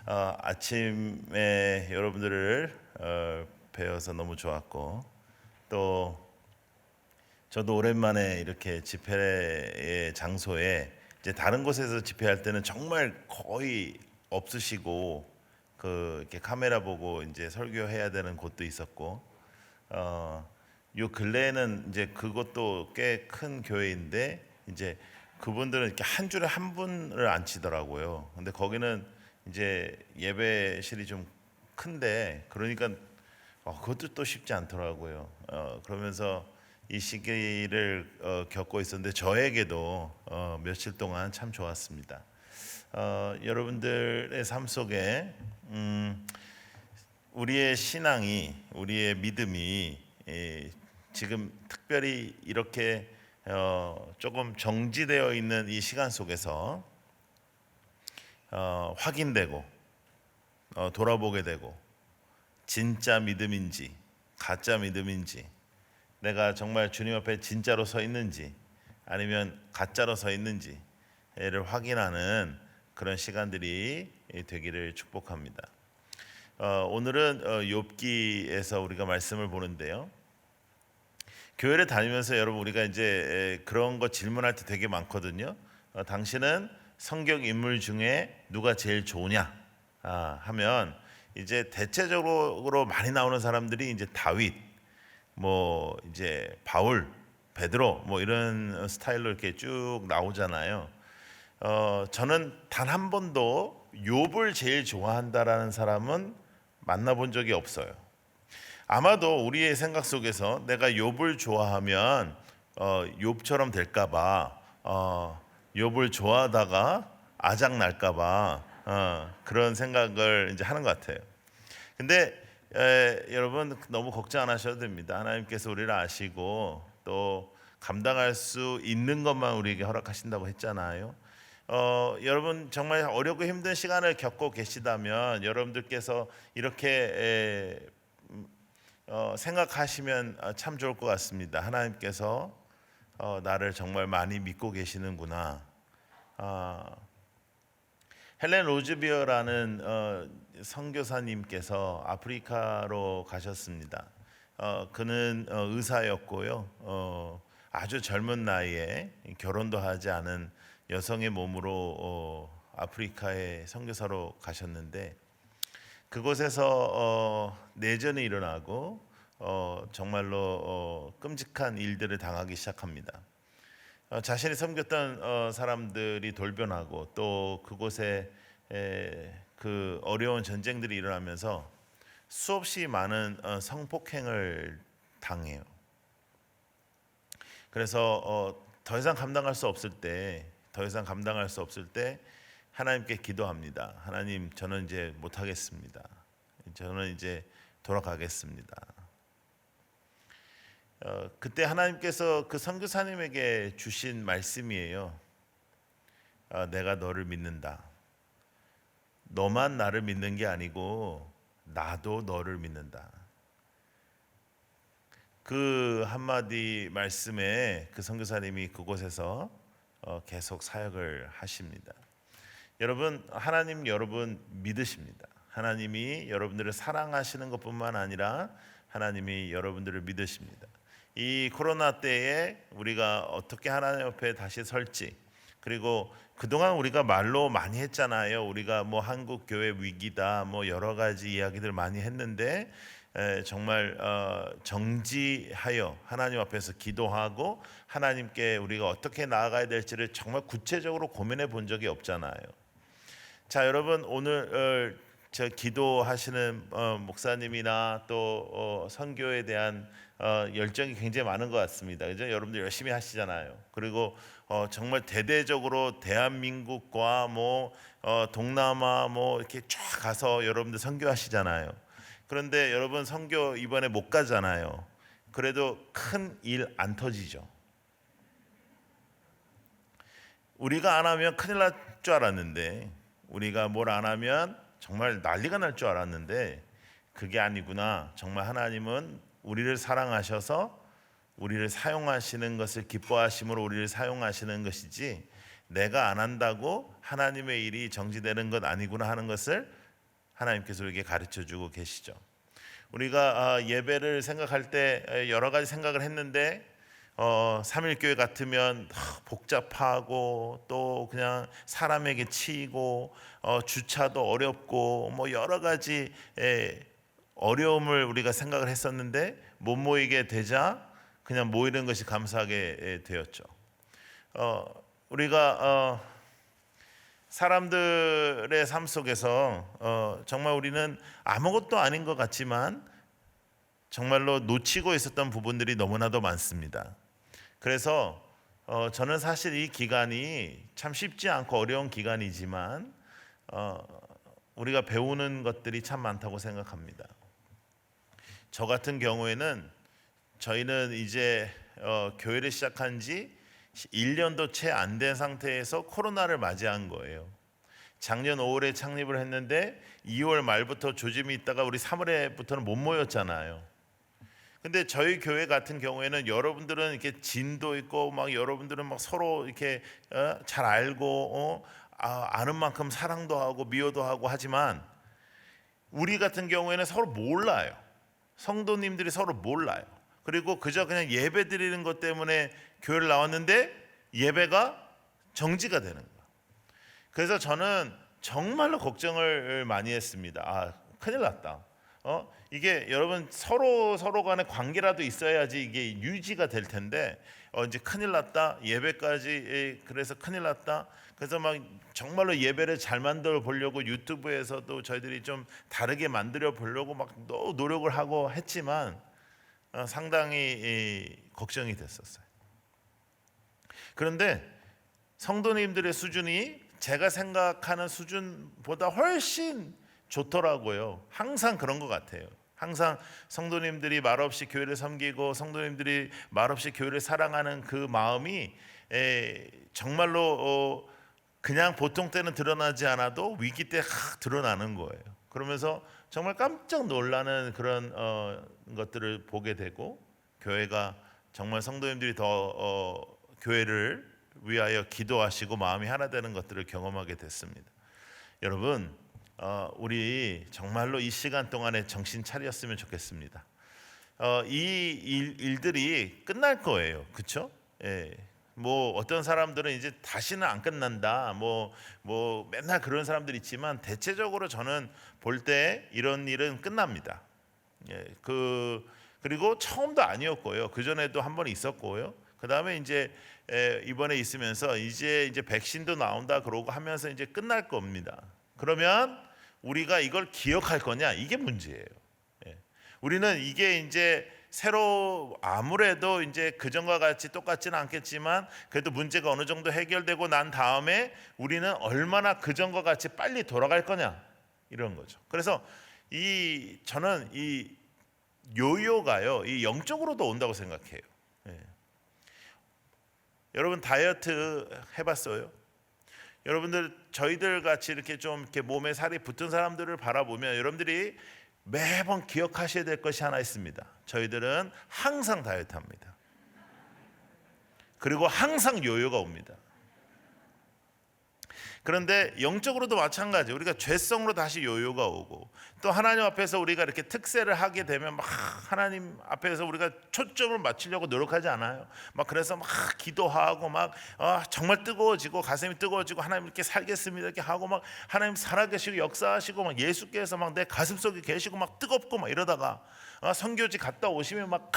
아침에 여러분들을 뵈어서 너무 좋았고, 또 저도 오랜만에 이렇게 집회의 장소에, 이제 다른 곳에서 집회할 때는 정말 거의 없으시고, 이렇게 카메라 보고 이제 설교해야 되는 곳도 있었고, 요 근래에는 이제 그것도 꽤 큰 교회인데, 이제 그분들은 이렇게 한 줄에 한 분을 앉히더라고요. 근데 거기는 이제 예배실이 좀 큰데, 그러니까 그것도 또 쉽지 않더라고요. 그러면서 이 시기를 겪고 있었는데, 저에게도 며칠 동안 참 좋았습니다. 여러분들의 삶 속에 우리의 신앙이, 우리의 믿음이 지금 특별히 이렇게 조금 정지되어 있는 이 시간 속에서 확인되고 돌아보게 되고, 진짜 믿음인지 가짜 믿음인지, 내가 정말 주님 앞에 진짜로 서 있는지 아니면 가짜로 서 있는지를 확인하는 그런 시간들이 되기를 축복합니다. 오늘은 욥기에서 우리가 말씀을 보는데요. 교회를 다니면서 여러분, 우리가 이제 그런 거 질문할 때 되게 많거든요. 당신은 성경 인물 중에 누가 제일 좋으냐 하면, 이제 대체적으로 많이 나오는 사람들이 이제 다윗, 뭐 이제 바울, 베드로, 뭐 이런 스타일로 이렇게 쭉 나오잖아요. 저는 단 한 번도 욥을 제일 좋아한다라는 사람은 만나본 적이 없어요. 아마도 우리의 생각 속에서 내가 욥을 좋아하면 욥처럼 될까봐, 욥을 좋아하다가 아작 날까봐 그런 생각을 이제 하는 것 같아요. 근데 여러분, 너무 걱정 안 하셔도 됩니다. 하나님께서 우리를 아시고 또 감당할 수 있는 것만 우리에게 허락하신다고 했잖아요. 여러분, 정말 어렵고 힘든 시간을 겪고 계시다면 여러분들께서 이렇게 생각하시면 참 좋을 것 같습니다. 하나님께서 나를 정말 많이 믿고 계시는구나. 헬렌 로즈비어라는 선교사님께서 아프리카로 가셨습니다. 그는 의사였고요. 아주 젊은 나이에 결혼도 하지 않은 여성의 몸으로 아프리카에 선교사로 가셨는데, 그곳에서 내전이 일어나고 정말로 끔찍한 일들을 당하기 시작합니다. 자신이 섬겼던 사람들이 돌변하고, 또 그곳에 그 어려운 전쟁들이 일어나면서 수없이 많은 성폭행을 당해요. 그래서 더 이상 감당할 수 없을 때 하나님께 기도합니다. 하나님, 저는 이제 못하겠습니다. 저는 이제 돌아가겠습니다. 그때 하나님께서 그 선교사님에게 주신 말씀이에요. 내가 너를 믿는다. 너만 나를 믿는 게 아니고 나도 너를 믿는다. 그 한마디 말씀에 그 선교사님이 그곳에서 계속 사역을 하십니다. 여러분, 하나님 여러분 믿으십니다. 하나님이 여러분들을 사랑하시는 것뿐만 아니라 하나님이 여러분들을 믿으십니다. 이 코로나 때에 우리가 어떻게 하나님 앞에 다시 설지, 그리고 그동안 우리가 말로 많이 했잖아요. 우리가 뭐 한국 교회 위기다, 뭐 여러 가지 이야기들 많이 했는데, 정말 정지하여 하나님 앞에서 기도하고 하나님께 우리가 어떻게 나아가야 될지를 정말 구체적으로 고민해 본 적이 없잖아요. 자, 여러분, 오늘 저 기도하시는 목사님이나 또 선교에 대한 열정이 굉장히 많은 것 같습니다. 그죠? 여러분들 열심히 하시잖아요. 그리고 정말 대대적으로 대한민국과 뭐 동남아 뭐 이렇게 쫙 가서 여러분들 선교하시잖아요. 그런데 여러분, 선교 이번에 못 가잖아요. 그래도 큰 일 안 터지죠. 우리가 안 하면 큰일 날 줄 알았는데, 우리가 뭘 안 하면 정말 난리가 날 줄 알았는데, 그게 아니구나. 정말 하나님은 우리를 사랑하셔서 우리를 사용하시는 것을 기뻐하심으로 우리를 사용하시는 것이지, 내가 안 한다고 하나님의 일이 정지되는 것 아니구나 하는 것을 하나님께서 우리에게 가르쳐주고 계시죠. 우리가 예배를 생각할 때 여러 가지 생각을 했는데 3일교회 같으면 복잡하고 또 그냥 사람에게 치이고 주차도 어렵고 뭐 여러 가지 어려움을 우리가 생각을 했었는데 못 모이게 되자 그냥 모이는 것이 감사하게 되었죠. 우리가 사람들의 삶 속에서 정말 우리는 아무것도 아닌 것 같지만 정말로 놓치고 있었던 부분들이 너무나도 많습니다. 그래서 저는 사실 이 기간이 참 쉽지 않고 어려운 기간이지만 우리가 배우는 것들이 참 많다고 생각합니다. 저 같은 경우에는 저희는 이제 교회를 시작한 지 1년도 채 안 된 상태에서 코로나를 맞이한 거예요. 작년 5월에 창립을 했는데 2월 말부터 조짐이 있다가 우리 3월에부터는 못 모였잖아요. 근데 저희 교회 같은 경우에는 여러분들은 이렇게 진도 있고 막 여러분들은 막 서로 이렇게 잘 알고 아는 만큼 사랑도 하고 미워도 하고 하지만 우리 같은 경우에는 서로 몰라요. 성도님들이 서로 몰라요. 그리고 그저 그냥 예배 드리는 것 때문에 교회를 나왔는데 예배가 정지가 되는 거예요. 그래서 저는 정말로 걱정을 많이 했습니다. 큰일 났다. 이게 여러분 서로 간의 관계라도 있어야지 이게 유지가 될 텐데 이제 큰일 났다. 예배까지 그래서 큰일 났다. 그래서 막 정말로 예배를 잘 만들어 보려고 유튜브에서도 저희들이 좀 다르게 만들어 보려고 막 노력을 하고 했지만 상당히 걱정이 됐었어요. 그런데 성도님들의 수준이 제가 생각하는 수준보다 훨씬 좋더라고요. 항상 그런 것 같아요. 항상 성도님들이 말없이 교회를 섬기고 성도님들이 말없이 교회를 사랑하는 그 마음이 정말로 그냥 보통 때는 드러나지 않아도 위기 때 드러나는 거예요. 그러면서 정말 깜짝 놀라는 그런 것들을 보게 되고 교회가 정말 성도님들이 더 교회를 위하여 기도하시고 마음이 하나 되는 것들을 경험하게 됐습니다. 여러분 우리 정말로 이 시간 동안에 정신 차렸으면 좋겠습니다. 이 일들이 끝날 거예요. 그렇죠? 뭐 어떤 사람들은 이제 다시는 안 끝난다. 뭐 맨날 그런 사람들 있지만 대체적으로 저는 볼 때 이런 일은 끝납니다. 그리고 처음도 아니었고요. 그 전에도 한 번 있었고요. 그 다음에 이제 이번에 있으면서 이제 백신도 나온다 그러고 하면서 이제 끝날 겁니다. 그러면 우리가 이걸 기억할 거냐 이게 문제예요. 우리는 이게 이제 새로 아무래도 이제 그전과 같이 똑같지는 않겠지만 그래도 문제가 어느 정도 해결되고 난 다음에 우리는 얼마나 그전과 같이 빨리 돌아갈 거냐 이런 거죠. 그래서 저는 이 요요가요 이 영적으로도 온다고 생각해요. 여러분 다이어트 해봤어요? 여러분들 저희들 같이 이렇게 좀 이렇게 몸에 살이 붙은 사람들을 바라보면 여러분들이 매번 기억하셔야 될 것이 하나 있습니다. 저희들은 항상 다이어트합니다. 그리고 항상 요요가 옵니다. 그런데 영적으로도 마찬가지. 우리가 죄성으로 다시 요요가 오고 또 하나님 앞에서 우리가 이렇게 특세를 하게 되면 막 하나님 앞에서 우리가 초점을 맞추려고 노력하지 않아요. 막 그래서 막 기도하고 막 정말 뜨거워지고 가슴이 뜨거워지고 하나님 이렇게 살겠습니다 이렇게 하고 막 하나님 살아계시고 역사하시고 막 예수께서 막 내 가슴 속에 계시고 막 뜨겁고 막 이러다가 선교지 갔다 오시면 막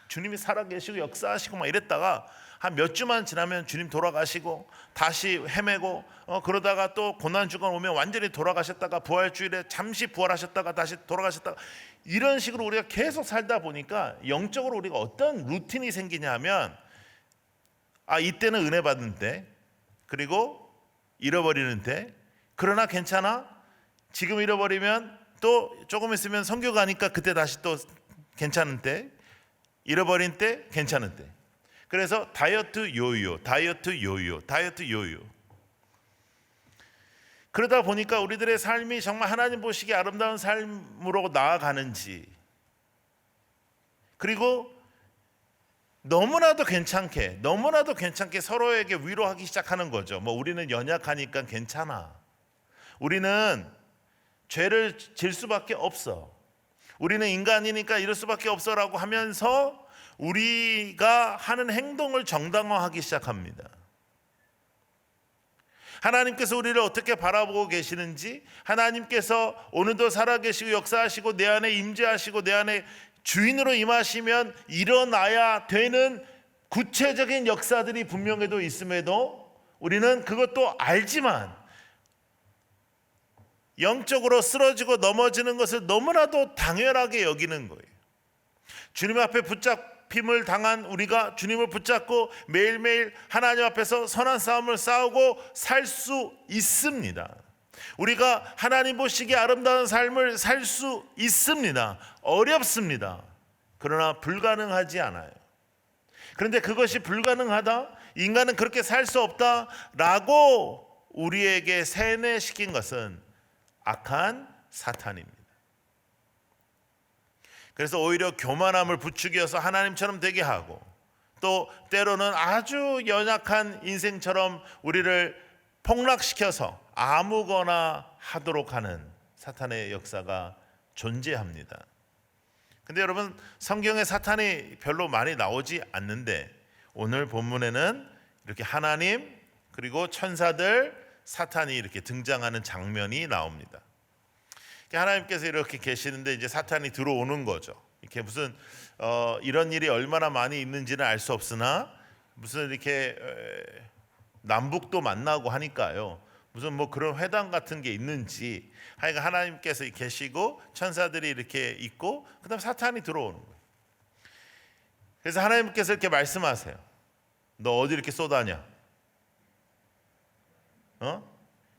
주님이 살아계시고 역사하시고 막 이랬다가 한 몇 주만 지나면 주님 돌아가시고 다시 헤매고 그러다가 또 고난주간 오면 완전히 돌아가셨다가 부활주일에 잠시 부활하셨다가 다시 돌아가셨다가 이런 식으로 우리가 계속 살다 보니까 영적으로 우리가 어떤 루틴이 생기냐면 이때는 은혜 받는 때 그리고 잃어버리는 때 그러나 괜찮아 지금 잃어버리면 또 조금 있으면 선교 가니까 그때 다시 또 괜찮은 때 잃어버린 때 괜찮은 때 그래서 다이어트 요요 그러다 보니까 우리들의 삶이 정말 하나님 보시기에 아름다운 삶으로 나아가는지 그리고 너무나도 괜찮게 서로에게 위로하기 시작하는 거죠. 뭐 우리는 연약하니까 괜찮아. 우리는 죄를 질 수밖에 없어. 우리는 인간이니까 이럴 수밖에 없어라고 하면서 우리가 하는 행동을 정당화하기 시작합니다. 하나님께서 우리를 어떻게 바라보고 계시는지, 하나님께서 오늘도 살아계시고 역사하시고 내 안에 임재하시고 내 안에 주인으로 임하시면 일어나야 되는 구체적인 역사들이 분명해도 있음에도 우리는 그것도 알지만 영적으로 쓰러지고 넘어지는 것을 너무나도 당연하게 여기는 거예요. 주님 앞에 붙잡힘을 당한 우리가 주님을 붙잡고 매일매일 하나님 앞에서 선한 싸움을 싸우고 살 수 있습니다. 우리가 하나님 보시기에 아름다운 삶을 살 수 있습니다. 어렵습니다. 그러나 불가능하지 않아요. 그런데 그것이 불가능하다, 인간은 그렇게 살 수 없다라고 우리에게 세뇌시킨 것은 악한 사탄입니다. 그래서 오히려 교만함을 부추겨서 하나님처럼 되게 하고, 또 때로는 아주 연약한 인생처럼 우리를 폭락시켜서 아무거나 하도록 하는 사탄의 역사가 존재합니다. 근데 여러분, 성경에 사탄이 별로 많이 나오지 않는데 오늘 본문에는 이렇게 하나님 그리고 천사들, 사탄이 이렇게 등장하는 장면이 나옵니다. 하나님께서 이렇게 계시는데 이제 사탄이 들어오는 거죠. 이렇게 무슨 이런 일이 얼마나 많이 있는지는 알 수 없으나 무슨 이렇게 남북도 만나고 하니까요. 무슨 뭐 그런 회담 같은 게 있는지, 하여간 하나님께서 계시고 천사들이 이렇게 있고 그다음 사탄이 들어오는 거예요. 그래서 하나님께서 이렇게 말씀하세요. 너 어디 이렇게 쏘다냐?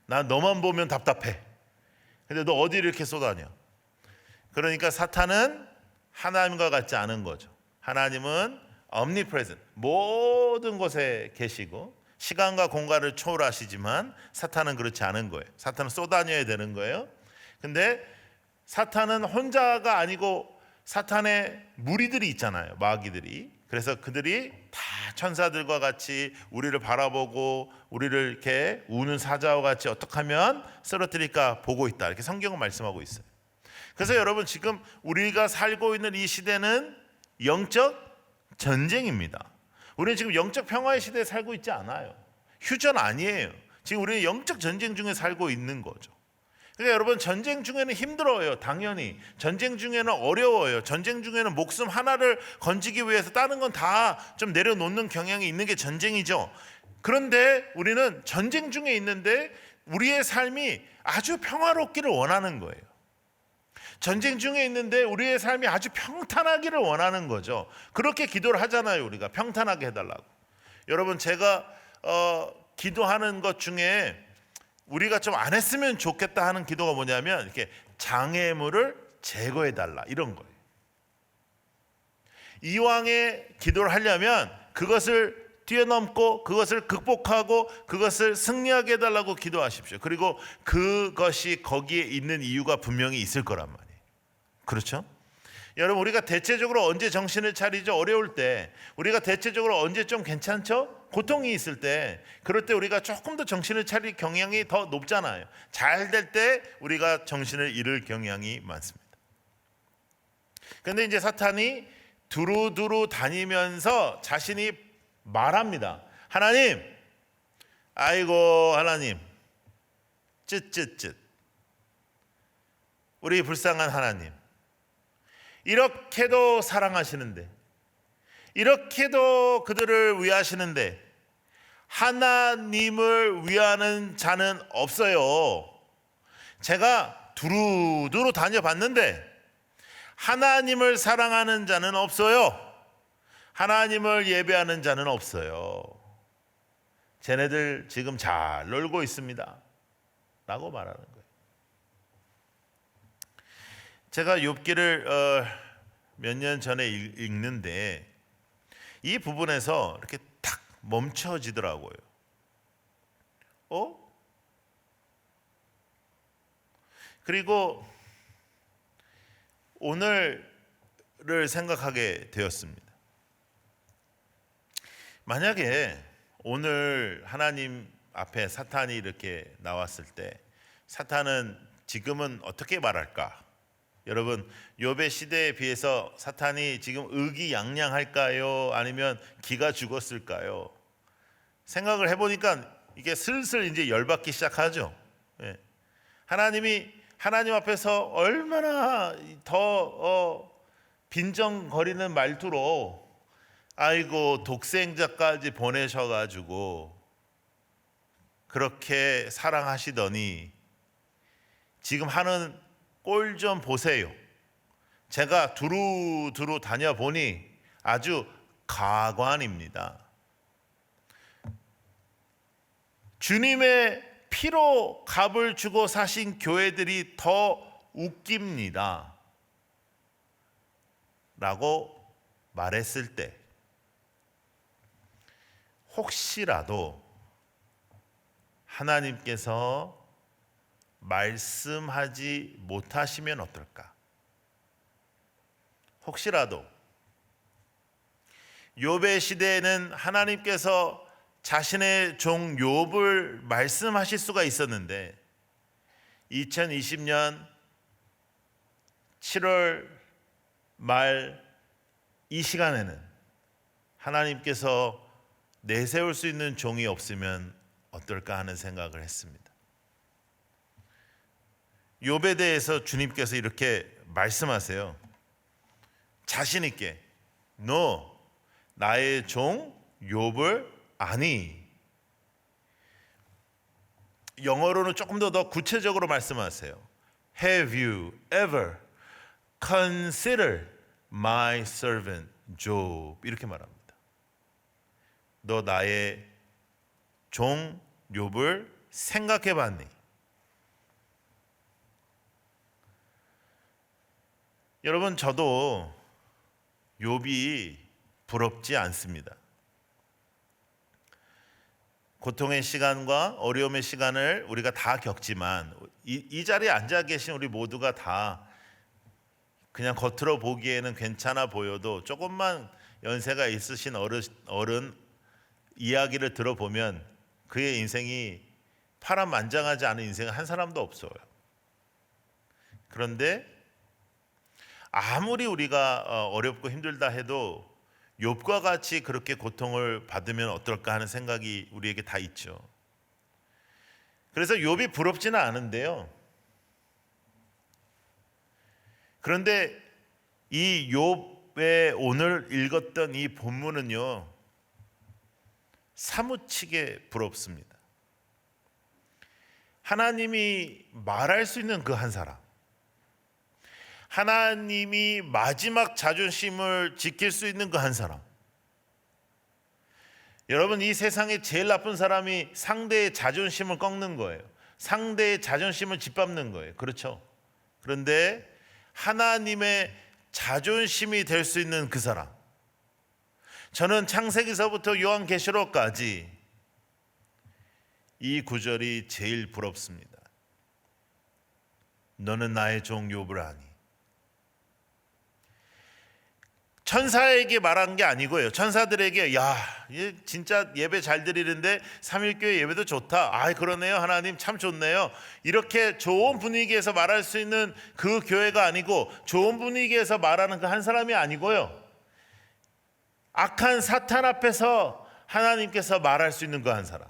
나 너만 보면 답답해. 근데 너 어디 이렇게 쏘다냐? 그러니까 사탄은 하나님과 같지 않은 거죠. 하나님은 omnipresent, 모든 곳에 계시고 시간과 공간을 초월하시지만 사탄은 그렇지 않은 거예요. 사탄은 쏘다녀야 되는 거예요. 근데 사탄은 혼자가 아니고 사탄의 무리들이 있잖아요. 마귀들이. 그래서 그들이 다 천사들과 같이 우리를 바라보고 우리를 이렇게 우는 사자와 같이 어떻게 하면 쓰러뜨릴까 보고 있다, 이렇게 성경은 말씀하고 있어요. 그래서 여러분, 지금 우리가 살고 있는 이 시대는 영적 전쟁입니다. 우리는 지금 영적 평화의 시대에 살고 있지 않아요. 휴전 아니에요. 지금 우리는 영적 전쟁 중에 살고 있는 거죠. 그러니까 여러분, 전쟁 중에는 힘들어요. 당연히 전쟁 중에는 어려워요. 전쟁 중에는 목숨 하나를 건지기 위해서 다른 건 다 좀 내려놓는 경향이 있는 게 전쟁이죠. 그런데 우리는 전쟁 중에 있는데 우리의 삶이 아주 평화롭기를 원하는 거예요. 전쟁 중에 있는데 우리의 삶이 아주 평탄하기를 원하는 거죠. 그렇게 기도를 하잖아요. 우리가 평탄하게 해달라고. 여러분, 제가 기도하는 것 중에 우리가 좀 안 했으면 좋겠다 하는 기도가 뭐냐면, 이렇게 장애물을 제거해 달라, 이런 거예요. 이왕에 기도를 하려면 그것을 뛰어넘고 그것을 극복하고 그것을 승리하게 해달라고 기도하십시오. 그리고 그것이 거기에 있는 이유가 분명히 있을 거란 말이에요. 그렇죠? 여러분, 우리가 대체적으로 언제 정신을 차리죠? 어려울 때. 우리가 대체적으로 언제 좀 괜찮죠? 고통이 있을 때. 그럴 때 우리가 조금 더 정신을 차릴 경향이 더 높잖아요. 잘 될 때 우리가 정신을 잃을 경향이 많습니다. 그런데 이제 사탄이 두루두루 다니면서 자신이 말합니다. 하나님, 아이고 하나님, 쯧쯧쯧, 우리 불쌍한 하나님, 이렇게도 사랑하시는데, 이렇게도 그들을 위하시는데 하나님을 위하는 자는 없어요. 제가 두루두루 다녀봤는데 하나님을 사랑하는 자는 없어요. 하나님을 예배하는 자는 없어요. 쟤네들 지금 잘 놀고 있습니다 라고 말하는 거예요. 제가 욥기를 몇 년 전에 읽는데 이 부분에서 이렇게 탁 멈춰지더라고요. 그리고 오늘을 생각하게 되었습니다. 만약에 오늘 하나님 앞에 사탄이 이렇게 나왔을 때, 사탄은 지금은 어떻게 말할까? 여러분, 욥의 시대에 비해서 사탄이 지금 의기양양할까요? 아니면 기가 죽었을까요? 생각을 해보니까 이게 슬슬 이제 열받기 시작하죠. 예. 하나님 앞에서 얼마나 더 빈정거리는 말투로 아이고 독생자까지 보내셔가지고 그렇게 사랑하시더니 지금 하는 꼴 좀 보세요. 제가 두루두루 다녀보니 아주 가관입니다. 주님의 피로 값을 주고 사신 교회들이 더 웃깁니다 라고 말했을 때 혹시라도 하나님께서 말씀하지 못하시면 어떨까? 혹시라도 욥의 시대에는 하나님께서 자신의 종 욥을 말씀하실 수가 있었는데 2020년 7월 말 이 시간에는 하나님께서 내세울 수 있는 종이 없으면 어떨까 하는 생각을 했습니다. 욥에 대해서 주님께서 이렇게 말씀하세요. 자신 있게 너 나의 종 욥을 아니. 영어로는 조금 더 구체적으로 말씀하세요. Have you ever considered my servant Job? 이렇게 말합니다. 너 나의 종 욥을 생각해 봤니? 여러분, 저도 욥이 부럽지 않습니다. 고통의 시간과 어려움의 시간을 우리가 다 겪지만 이 자리에 앉아 계신 우리 모두가 다 그냥 겉으로 보기에는 괜찮아 보여도 조금만 연세가 있으신 어른 이야기를 들어보면 그의 인생이 파란만장하지 않은 인생은 한 사람도 없어요. 그런데 아무리 우리가 어렵고 힘들다 해도 욥과 같이 그렇게 고통을 받으면 어떨까 하는 생각이 우리에게 다 있죠. 그래서 욥이 부럽지는 않은데요. 그런데 이 욥의 오늘 읽었던 이 본문은요, 사무치게 부럽습니다. 하나님이 말할 수 있는 그 한 사람, 하나님이 마지막 자존심을 지킬 수 있는 그 한 사람. 여러분, 이 세상에 제일 나쁜 사람이 상대의 자존심을 꺾는 거예요. 상대의 자존심을 짓밟는 거예요. 그렇죠? 그런데 하나님의 자존심이 될 수 있는 그 사람, 저는 창세기서부터 요한계시록까지 이 구절이 제일 부럽습니다. 너는 나의 종 욥을 아니. 천사에게 말한 게 아니고요. 천사들에게 야, 진짜 예배 잘 드리는데 삼일교회 예배도 좋다. 아, 그러네요. 하나님 참 좋네요. 이렇게 좋은 분위기에서 말할 수 있는 그 교회가 아니고, 좋은 분위기에서 말하는 그 한 사람이 아니고요. 악한 사탄 앞에서 하나님께서 말할 수 있는 그 한 사람.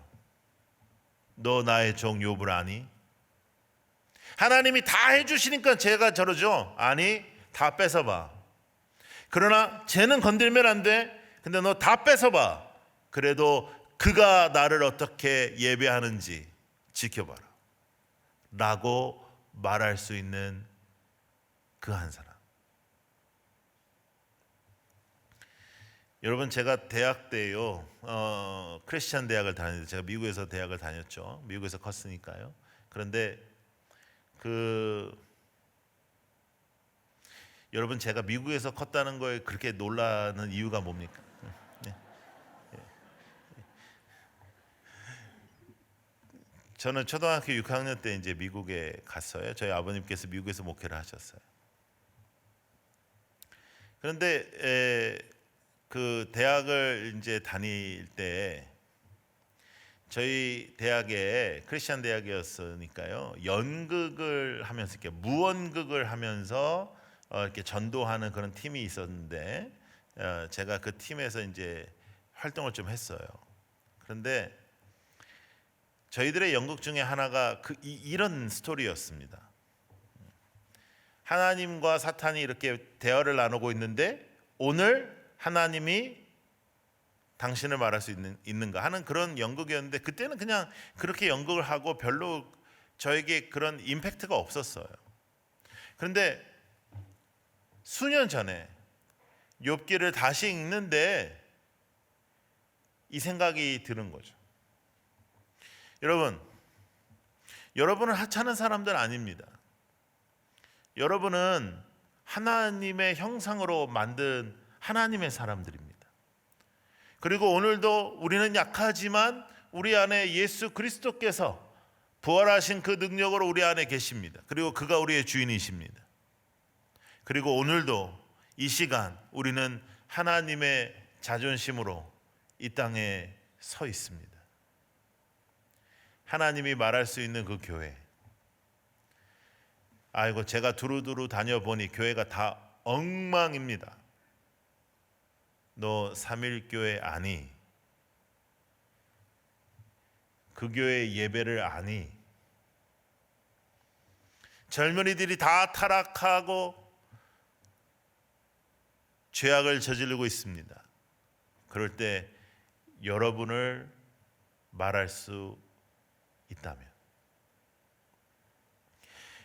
너 나의 종 욥을 아니? 하나님이 다 해주시니까 제가 저러죠. 아니, 다 뺏어봐. 그러나 쟤는 건들면 안 돼. 근데 너 다 뺏어봐. 그래도 그가 나를 어떻게 예배하는지 지켜봐라 라고 말할 수 있는 그 한 사람. 여러분, 제가 대학 때요, 크리스찬 대학을 다녔는데, 제가 미국에서 대학을 다녔죠. 미국에서 컸으니까요. 그런데 여러분, 제가 미국에서 컸다는 거에 그렇게 놀라는 이유가 뭡니까? 네. 저는 초등학교 6학년 때 이제 미국에 갔어요. 저희 아버님께서 미국에서 목회를 하셨어요. 그런데 그 대학을 이제 다닐 때 저희 대학에 크리스천 대학이었으니까요. 연극을 하면서 이렇게 무언극을 하면서 이렇게 전도하는 그런 팀이 있었는데 제가 그 팀에서 이제 활동을 좀 했어요. 그런데 저희들의 연극 중에 하나가 이런 스토리였습니다. 하나님과 사탄이 이렇게 대화를 나누고 있는데 오늘 하나님이 당신을 말할 수 있는가 하는 그런 연극이었는데 그때는 그냥 그렇게 연극을 하고 별로 저에게 그런 임팩트가 없었어요. 그런데 수년 전에 욥기를 다시 읽는데 이 생각이 드는 거죠. 여러분은 하찮은 사람들 아닙니다. 여러분은 하나님의 형상으로 만든 하나님의 사람들입니다. 그리고 오늘도 우리는 약하지만 우리 안에 예수 그리스도께서 부활하신 그 능력으로 우리 안에 계십니다. 그리고 그가 우리의 주인이십니다. 그리고 오늘도 이 시간 우리는 하나님의 자존심으로 이 땅에 서 있습니다. 하나님이 말할 수 있는 그 교회. 아이고, 제가 두루두루 다녀보니 교회가 다 엉망입니다. 너 삼일교회 아니? 그 교회 예배를 아니? 젊은이들이 다 타락하고 죄악을 저지르고 있습니다. 그럴 때 여러분을 말할 수 있다면,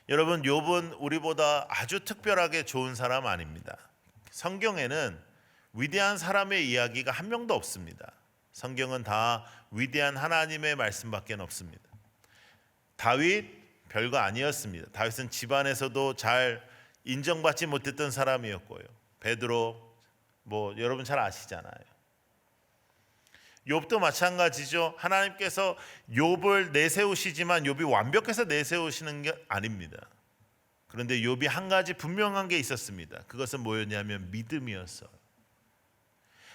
여러분, 욥은 우리보다 아주 특별하게 좋은 사람 아닙니다. 성경에는 위대한 사람의 이야기가 한 명도 없습니다. 성경은 다 위대한 하나님의 말씀밖에 없습니다. 다윗 별거 아니었습니다. 다윗은 집안에서도 잘 인정받지 못했던 사람이었고요. 베드로 여러분 잘 아시잖아요. 욥도 마찬가지죠. 하나님께서 욥을 내세우시지만 욥이 완벽해서 내세우시는 게 아닙니다. 그런데 욥이 한 가지 분명한 게 있었습니다. 그것은 뭐였냐면 믿음이었어요.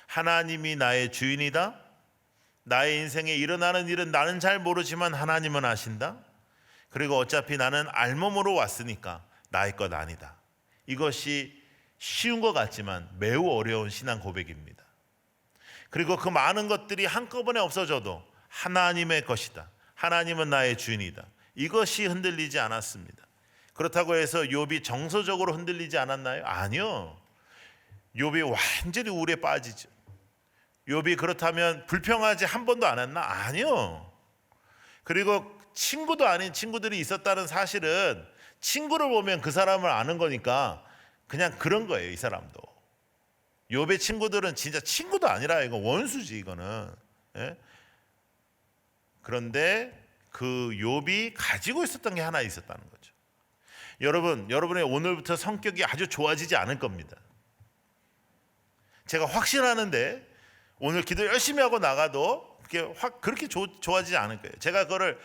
하나님이 나의 주인이다. 나의 인생에 일어나는 일은 나는 잘 모르지만 하나님은 아신다. 그리고 어차피 나는 알몸으로 왔으니까 나의 것 아니다. 이것이 쉬운 것 같지만 매우 어려운 신앙 고백입니다. 그리고 그 많은 것들이 한꺼번에 없어져도 하나님의 것이다. 하나님은 나의 주인이다. 이것이 흔들리지 않았습니다. 그렇다고 해서 욥이 정서적으로 흔들리지 않았나요? 아니요. 욥이 완전히 우울에 빠지죠. 욥이 그렇다면 불평하지 한 번도 안 했나? 아니요. 그리고 친구도 아닌 친구들이 있었다는 사실은 친구를 보면 그 사람을 아는 거니까 그냥 그런 거예요. 이 사람도. 욥의 친구들은 진짜 친구도 아니라 이거 원수지 이거는. 예? 그런데 그 욥이 가지고 있었던 게 하나 있었다는 거죠. 여러분의 오늘부터 성격이 아주 좋아지지 않을 겁니다. 제가 확신하는데 오늘 기도 열심히 하고 나가도 그렇게 좋아지지 않을 거예요. 제가 그거를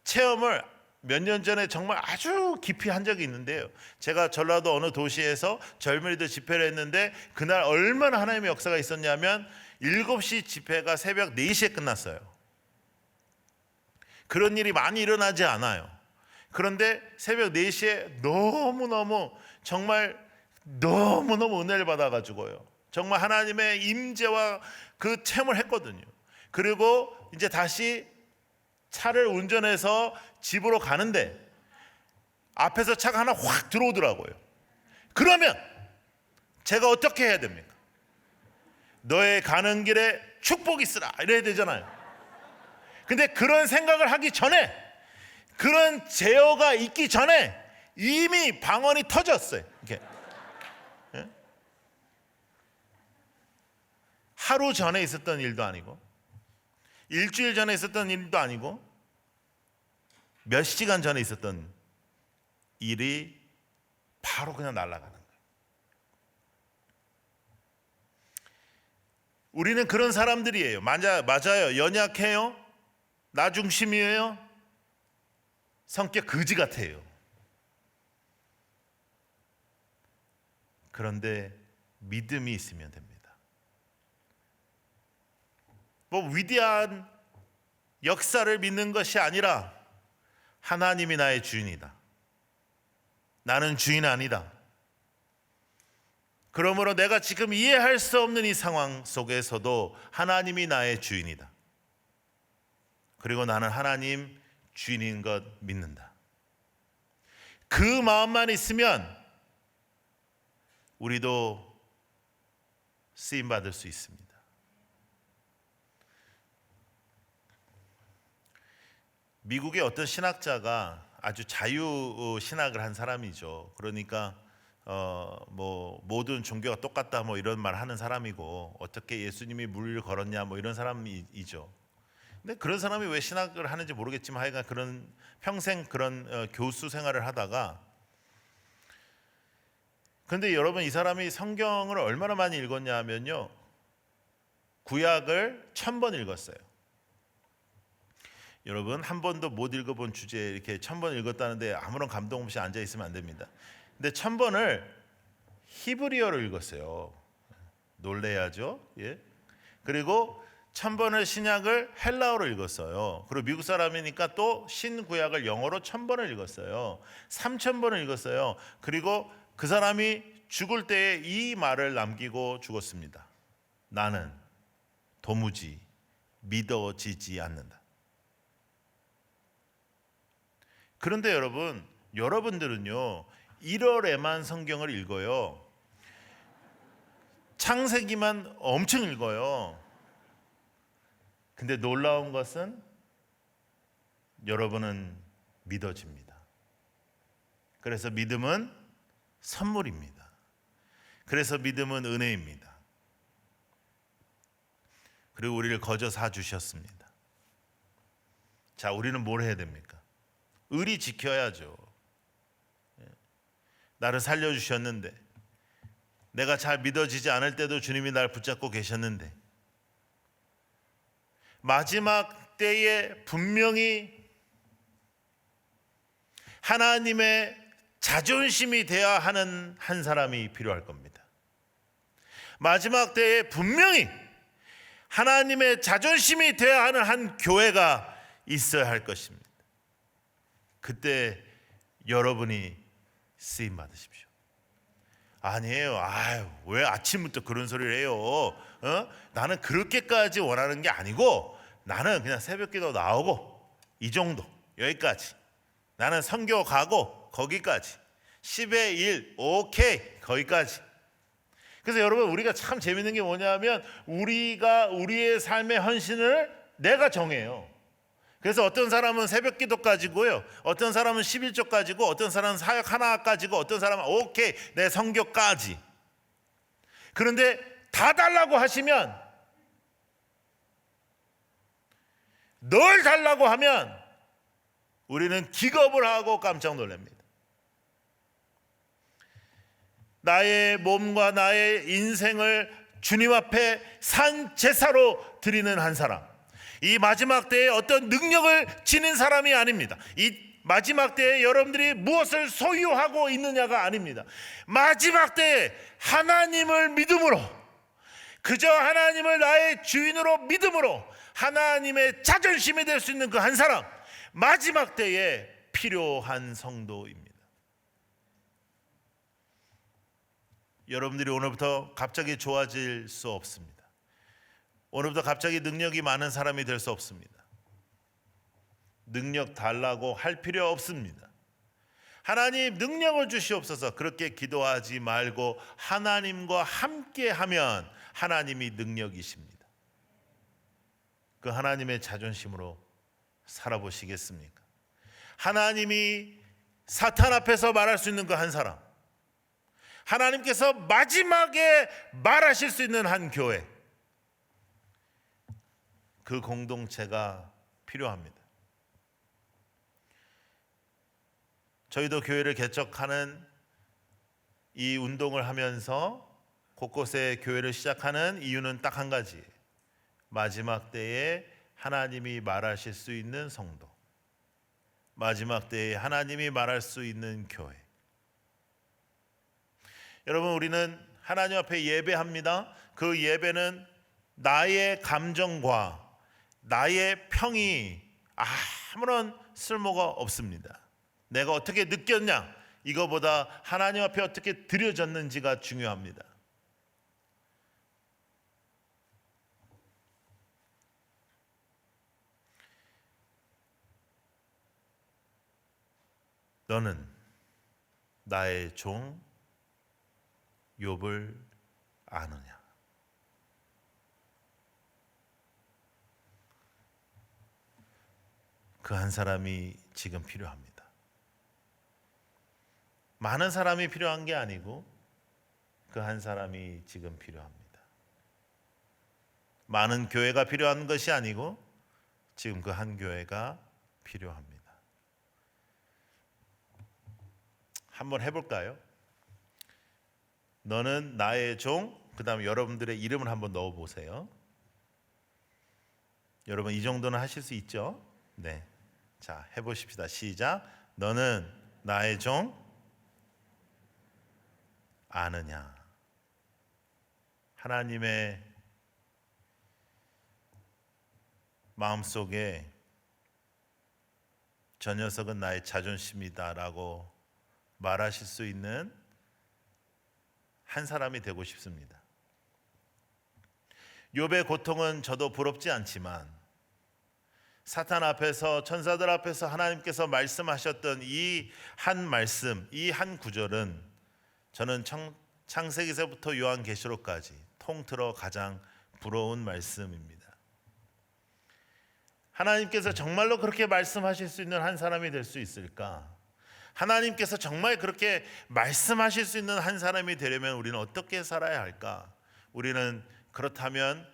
체험을 몇 년 전에 정말 아주 깊이 한 적이 있는데요. 제가 전라도 어느 도시에서 젊은이들 집회를 했는데 그날 얼마나 하나님의 역사가 있었냐면 7시 집회가 새벽 4시에 끝났어요. 그런 일이 많이 일어나지 않아요. 그런데 새벽 4시에 너무너무 정말 너무너무 은혜를 받아가지고요. 정말 하나님의 임재와 그 체험을 했거든요. 그리고 이제 다시 차를 운전해서 집으로 가는데 앞에서 차가 하나 확 들어오더라고요. 그러면 제가 어떻게 해야 됩니까? 너의 가는 길에 축복이 있으라 이래야 되잖아요. 근데 그런 생각을 하기 전에, 그런 제어가 있기 전에 이미 방언이 터졌어요. 이렇게. 예? 하루 전에 있었던 일도 아니고 일주일 전에 있었던 일도 아니고 몇 시간 전에 있었던 일이 바로 그냥 날아가는 거예요. 우리는 그런 사람들이에요. 맞아요. 연약해요. 나 중심이에요. 성격 거지 같아요. 그런데 믿음이 있으면 됩니다. 위대한 역사를 믿는 것이 아니라 하나님이 나의 주인이다. 나는 주인 아니다. 그러므로 내가 지금 이해할 수 없는 이 상황 속에서도 하나님이 나의 주인이다. 그리고 나는 하나님 주인인 것 믿는다. 그 마음만 있으면 우리도 쓰임 받을 수 있습니다. 미국의 어떤 신학자가 아주 자유 신학을 한 사람이죠. 그러니까 뭐 모든 종교가 똑같다 뭐 이런 말 하는 사람이고, 어떻게 예수님이 물 걸었냐 뭐 이런 사람이죠. 근데 그런 사람이 왜 신학을 하는지 모르겠지만 하여간 그런 평생 그런 교수 생활을 하다가, 근데 여러분 이 사람이 성경을 얼마나 많이 읽었냐 하면요, 구약을 1000번 읽었어요. 여러분 한 번도 못 읽어본 주제에 이렇게 1000번 읽었다는데 아무런 감동 없이 앉아 있으면 안 됩니다. 근데 1000번을 히브리어로 읽었어요. 놀래야죠. 예. 그리고 1000번을 신약을 헬라어로 읽었어요. 그리고 미국 사람이니까 또 신구약을 영어로 1000번을 읽었어요. 3000번을 읽었어요. 그리고 그 사람이 죽을 때에 이 말을 남기고 죽었습니다. 나는 도무지 믿어지지 않는다. 그런데 여러분들은요 1월에만 성경을 읽어요. 창세기만 엄청 읽어요. 근데 놀라운 것은 여러분은 믿어집니다. 그래서 믿음은 선물입니다. 그래서 믿음은 은혜입니다. 그리고 우리를 거저 사 주셨습니다. 자, 우리는 뭘 해야 됩니까? 의리 지켜야죠. 나를 살려주셨는데, 내가 잘 믿어지지 않을 때도 주님이 날 붙잡고 계셨는데, 마지막 때에 분명히 하나님의 자존심이 되어야 하는 한 사람이 필요할 겁니다. 마지막 때에 분명히 하나님의 자존심이 되어야 하는 한 교회가 있어야 할 것입니다. 그때 여러분이 쓰임 받으십시오. 아니에요. 왜 아침부터 그런 소리를 해요? 나는 그렇게까지 원하는 게 아니고, 나는 그냥 새벽기도 나오고 이 정도, 여기까지. 나는 선교 가고 거기까지. 10의 1 오케이, 거기까지. 그래서 여러분, 우리가 참 재밌는 게 뭐냐면, 우리의 삶의 헌신을 내가 정해요. 그래서 어떤 사람은 새벽기도 가지고요, 어떤 사람은 11조 가지고, 어떤 사람은 사역 하나 가지고, 어떤 사람은 오케이 내 선교까지. 그런데 다 달라고 하시면, 널 달라고 하면 우리는 기겁을 하고 깜짝 놀랍니다. 나의 몸과 나의 인생을 주님 앞에 산 제사로 드리는 한 사람, 이 마지막 때에 어떤 능력을 지닌 사람이 아닙니다. 이 마지막 때에 여러분들이 무엇을 소유하고 있느냐가 아닙니다. 마지막 때에 하나님을 믿음으로, 그저 하나님을 나의 주인으로 믿음으로 하나님의 자존심이 될 수 있는 그 한 사람, 마지막 때에 필요한 성도입니다. 여러분들이 오늘부터 갑자기 좋아질 수 없습니다. 오늘부터 갑자기 능력이 많은 사람이 될 수 없습니다. 능력 달라고 할 필요 없습니다. 하나님 능력을 주시옵소서, 그렇게 기도하지 말고 하나님과 함께하면 하나님이 능력이십니다. 그 하나님의 자존심으로 살아보시겠습니까? 하나님이 사탄 앞에서 말할 수 있는 그 한 사람, 하나님께서 마지막에 말하실 수 있는 한 교회, 그 공동체가 필요합니다. 저희도 교회를 개척하는 이 운동을 하면서 곳곳에 교회를 시작하는 이유는 딱 한 가지, 마지막 때에 하나님이 말하실 수 있는 성도, 마지막 때에 하나님이 말할 수 있는 교회. 여러분, 우리는 하나님 앞에 예배합니다. 그 예배는 나의 감정과 나의 평이 아무런 쓸모가 없습니다. 내가 어떻게 느꼈냐, 이거보다 하나님 앞에 어떻게 드려졌는지가 중요합니다. 너는 나의 종 욥을 아느냐? 그 한 사람이 지금 필요합니다. 많은 사람이 필요한 게 아니고 그 한 사람이 지금 필요합니다. 많은 교회가 필요한 것이 아니고 지금 그 한 교회가 필요합니다. 한번 해볼까요? 너는 나의 종, 그 다음에 여러분들의 이름을 한번 넣어보세요. 여러분 이 정도는 하실 수 있죠? 네. 자, 해보십시다. 시작. 너는 나의 종 아느냐? 하나님의 마음속에 저 녀석은 나의 자존심이다라고 말하실 수 있는 한 사람이 되고 싶습니다. 욥의 고통은 저도 부럽지 않지만 사탄 앞에서, 천사들 앞에서 하나님께서 말씀하셨던 이 한 말씀, 이 한 구절은 저는 창세기서부터 요한계시록까지 통틀어 가장 부러운 말씀입니다. 하나님께서 정말로 그렇게 말씀하실 수 있는 한 사람이 될 수 있을까? 하나님께서 정말 그렇게 말씀하실 수 있는 한 사람이 되려면 우리는 어떻게 살아야 할까? 우리는 그렇다면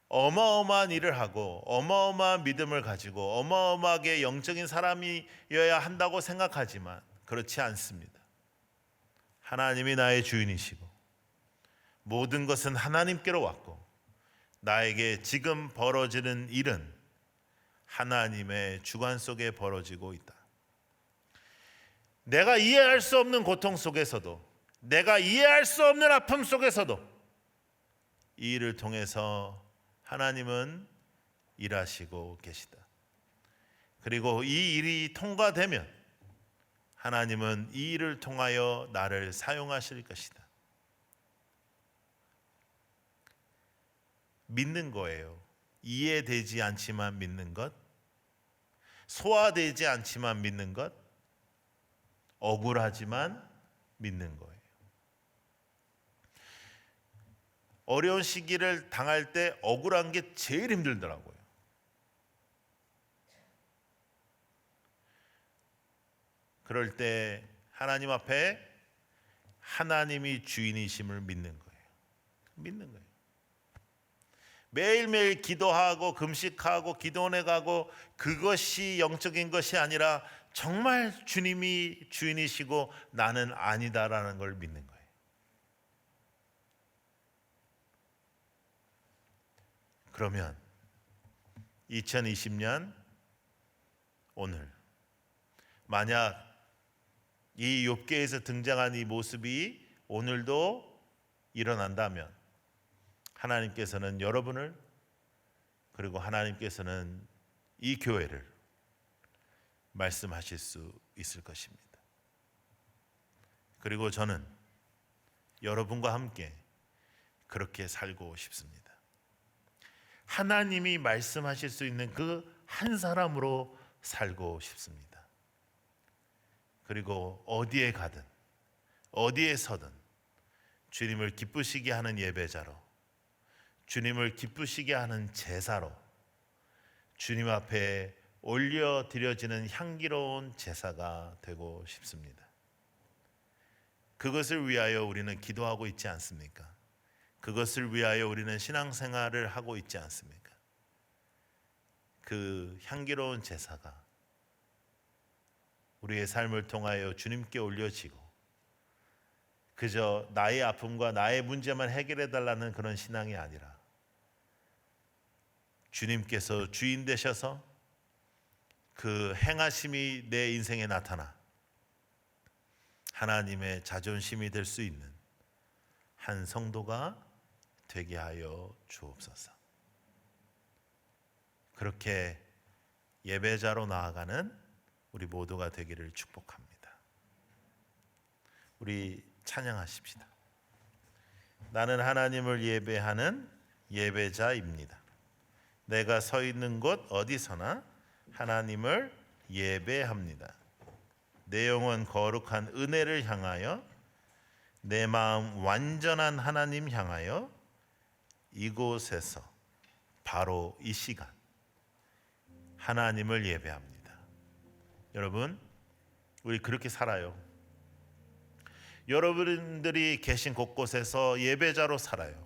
어마어마한 일을 하고 어마어마한 믿음을 가지고 어마어마하게 영적인 사람이어야 한다고 생각하지만 그렇지 않습니다. 하나님이 나의 주인이시고 모든 것은 하나님께로 왔고 나에게 지금 벌어지는 일은 하나님의 주관 속에 벌어지고 있다. 내가 이해할 수 없는 고통 속에서도, 내가 이해할 수 없는 아픔 속에서도 이 일을 통해서 하나님은 일하시고 계시다. 그리고 이 일이 통과되면 하나님은 이 일을 통하여 나를 사용하실 것이다. 믿는 거예요. 이해되지 않지만 믿는 것, 소화되지 않지만 믿는 것, 억울하지만 믿는 거예요. 어려운 시기를 당할 때 억울한 게 제일 힘들더라고요. 그럴 때 하나님 앞에 하나님이 주인이심을 믿는 거예요. 믿는 거예요. 매일매일 기도하고 금식하고 기도원에 가고 그것이 영적인 것이 아니라 정말 주님이 주인이시고 나는 아니다라는 걸 믿는 거예요. 그러면 2020년 오늘 만약 이 욥기에서 등장한 이 모습이 오늘도 일어난다면 하나님께서는 여러분을, 그리고 하나님께서는 이 교회를 말씀하실 수 있을 것입니다. 그리고 저는 여러분과 함께 그렇게 살고 싶습니다. 하나님이 말씀하실 수 있는 그 한 사람으로 살고 싶습니다. 그리고 어디에 가든 어디에 서든 주님을 기쁘시게 하는 예배자로, 주님을 기쁘시게 하는 제사로, 주님 앞에 올려 드려지는 향기로운 제사가 되고 싶습니다. 그것을 위하여 우리는 기도하고 있지 않습니까? 그것을 위하여 우리는 신앙생활을 하고 있지 않습니까? 그 향기로운 제사가 우리의 삶을 통하여 주님께 올려지고 그저 나의 아픔과 나의 문제만 해결해 달라는 그런 신앙이 아니라 주님께서 주인 되셔서 그 행하심이 내 인생에 나타나 하나님의 자존심이 될 수 있는 한 성도가 되게 하여 주옵소서. 그렇게 예배자로 나아가는 우리 모두가 되기를 축복합니다. 우리 찬양하십시다. 나는 하나님을 예배하는 예배자입니다. 내가 서 있는 곳 어디서나 하나님을 예배합니다. 내 영혼 거룩한 은혜를 향하여, 내 마음 완전한 하나님 향하여 이곳에서 바로 이 시간 하나님을 예배합니다. 여러분, 우리 그렇게 살아요. 여러분들이 계신 곳곳에서 예배자로 살아요.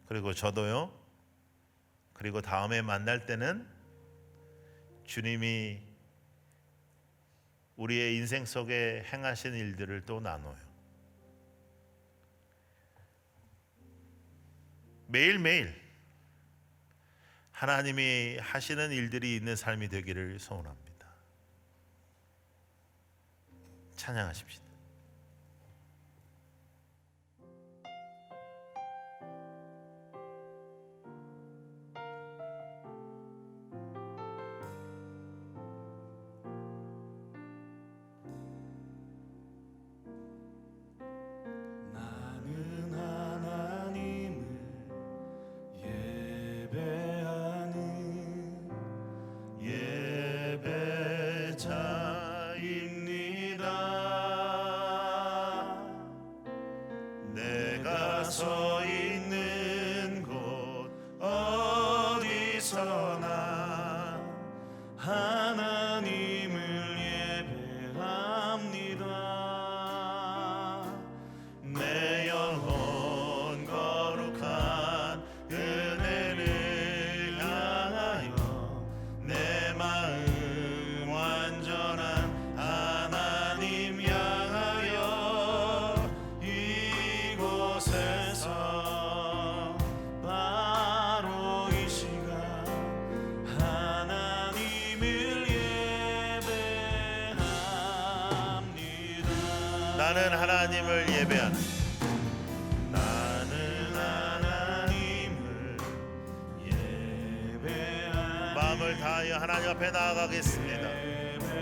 그리고 저도요. 그리고 다음에 만날 때는 주님이 우리의 인생 속에 행하신 일들을 또 나눠요. 매일매일 하나님이 하시는 일들이 있는 삶이 되기를 소원합니다. 찬양하십시다. 서 있는 곳 어디서나 하나님을 예배합니다. 내 영혼 거룩한 은혜를 향하여, 내 마음 완전한 하나님 향하여 이곳에서 바로 이 시간 하나님을 예배합니다. 나는 하나님을 예배하는, 나는 하나님을 예배하는 마음을 다하여 하나님 앞에 나아가겠습니다. 예배자입니다.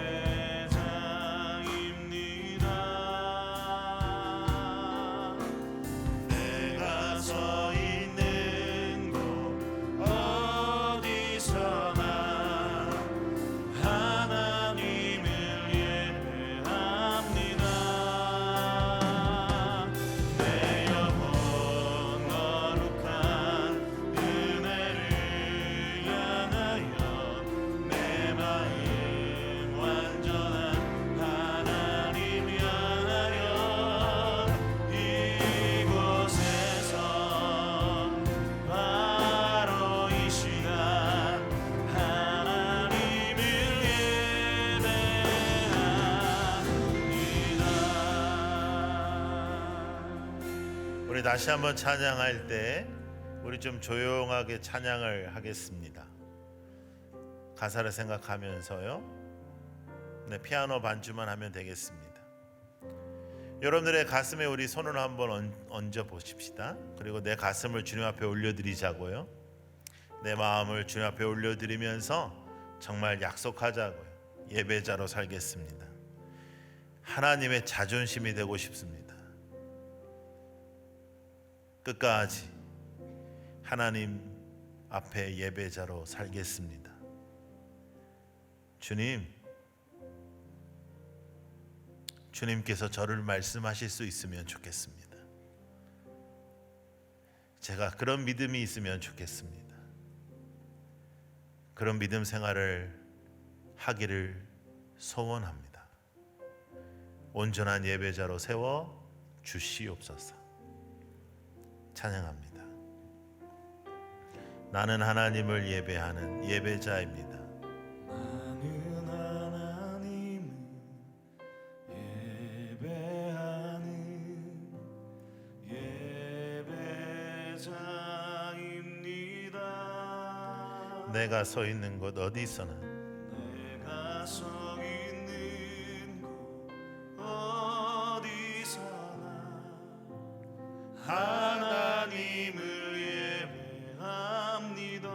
내가 서 있는 곳 어디서나 하나님을 예배합니다. 내 영혼 거룩한 은혜를 향하여, 내 마음 완전한 하나님 향하여 이곳에서 바로 이 시간 하나님을 예배합니다. 우리 다시 한번 찬양할 때 우리 좀 조용하게 찬양을 하겠습니다. 가사를 생각하면서요. 네, 피아노 반주만 하면 되겠습니다. 여러분들의 가슴에 우리 손을 한번 얹어 보십시다. 그리고 내 가슴을 주님 앞에 올려드리자고요. 내 마음을 주님 앞에 올려드리면서 정말 약속하자고요. 예배자로 살겠습니다. 하나님의 자존심이 되고 싶습니다. 끝까지 하나님 앞에 예배자로 살겠습니다. 주님께서 저를 말씀하실 수 있으면 좋겠습니다. 제가 그런 믿음이 있으면 좋겠습니다. 그런 믿음 생활을 하기를 소원합니다. 온전한 예배자로 세워 주시옵소서. 찬양합니다. 나는 하나님을 예배하는 예배자입니다. 나는 하나님을 예배하는 예배자입니다. 내가 서 있는 곳 어디서나 내가 서 있는 곳 어디서나 하나님을 예배합니다.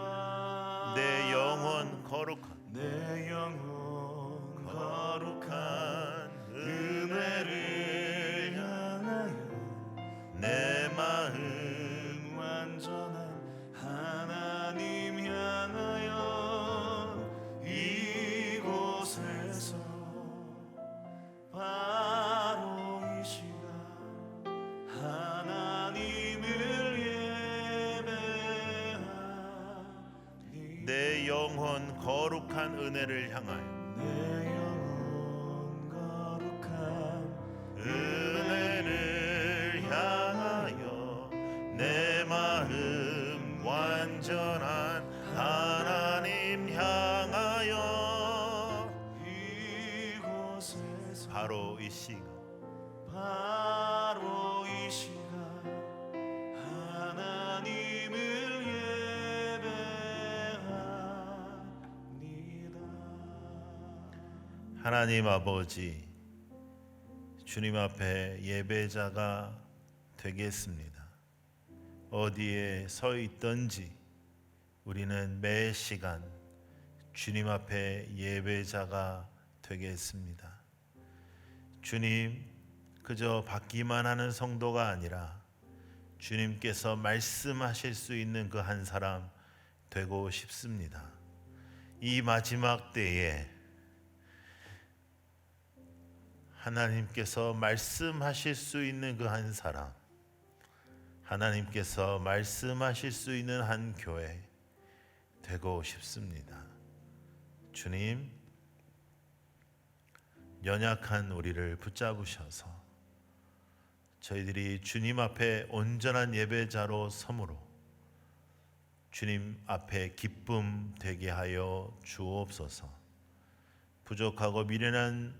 영혼 거룩한 은혜를 향하여 내 영혼 거룩한 은혜를 향하여 내 마음 완전한 하나님 향하여 이곳에서 바로 이 시간 바로 이 시간 하나님을 예배합니다. 하나님 아버지 주님 앞에 예배자가 되겠습니다. 어디에 서 있든지 우리는 매 시간 주님 앞에 예배자가 되겠습니다. 주님, 그저 받기만 하는 성도가 아니라 주님께서 말씀하실 수 있는 그 한 사람 되고 싶습니다. 이 마지막 때에 하나님께서 말씀하실 수 있는 그 한 사람, 하나님께서 말씀하실 수 있는 한 교회 되고 싶습니다. 주님, 연약한 우리를 붙잡으셔서 저희들이 주님 앞에 온전한 예배자로 섬으로 주님 앞에 기쁨 되게 하여 주옵소서. 부족하고 미련한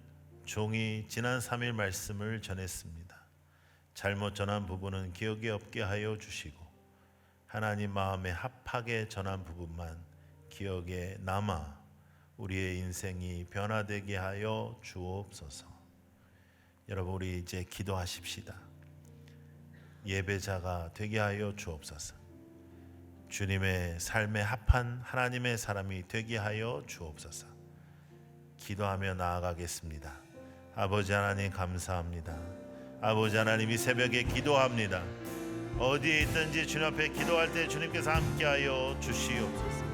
종이 지난 3일 말씀을 전했습니다. 잘못 전한 부분은 기억에 없게 하여 주시고 하나님 마음에 합하게 전한 부분만 기억에 남아 우리의 인생이 변화되게 하여 주옵소서. 여러분, 우리 이제 기도하십시다. 예배자가 되게 하여 주옵소서. 주님의 삶에 합한 하나님의 사람이 되게 하여 주옵소서. 기도하며 나아가겠습니다. 아버지 하나님 감사합니다. 아버지 하나님, 이 새벽에 기도합니다. 어디에 있든지 주님 앞에 기도할 때 주님께서 함께하여 주시옵소서.